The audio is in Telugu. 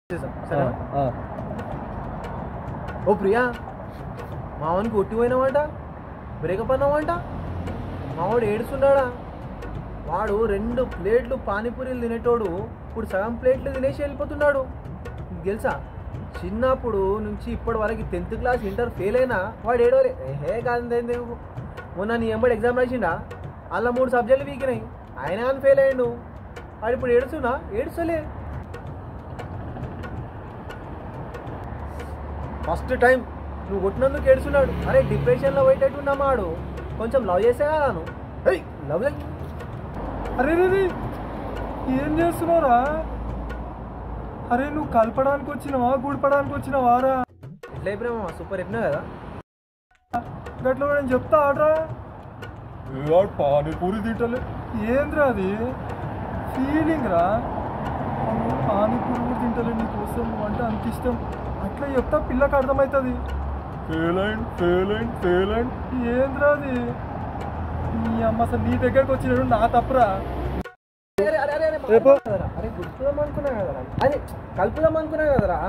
ఓ ప్రియా మావానికి కొట్టిపోయినావంట బ్రేకప్ అన్నావంట మావాడు ఏడుస్తున్నాడా వాడు 2 ప్లేట్లు పానీపూరీలు తినేటోడు ఇప్పుడు సగం ప్లేట్లు తినేసి వెళ్ళిపోతున్నాడు తెలుసా చిన్నప్పుడు నుంచి ఇప్పటి వరకు 10th క్లాస్ ఇంటర్ ఫెయిల్ అయినా వాడు ఏడవలే కాదు మొన్న నీ ఎంబడి ఎగ్జామ్ రాసిండా అలా 3 సబ్జెక్టులు వీకినాయి ఆయన కానీ ఫెయిల్ అయ్యిండు వాడు ఇప్పుడు ఏడుస్తలే ఫస్ట్ టైం నువ్వు కొట్టినందుకు ఏడుస్తున్నాడు అరే డిప్రెషన్లో పోయేటట్టున్నా మాడు కొంచెం లవ్ చేసే కదా నువ్వు లవ్ అరే రే ఏం చేస్తున్నావురా అరే నువ్వు కలపడానికి వచ్చినావా గుడిపడానికి వచ్చినావారా ఎట్లా అయిపోయినా సూపర్ చెప్పినా కదా గట్ల నేను చెప్తా ఆడరా పానీపూరి తింటలే ఏంద్రా అది ఫీలింగ్ రా పానీపూరి కూడా తింటలే నీకోసం నువ్వు అంటే అంత ఇష్టం అట్లా చెప్తా పిల్లకి అర్థమవుతుంది ఫెయిల్ ఏంద్రా అది నీ అమ్మ అసలు నీ దగ్గరకు వచ్చినాడు నా తప్పురా అరే గుర్తుదాం అనుకున్నా కదరా అదే కలుపుదాం అనుకున్నా కదరా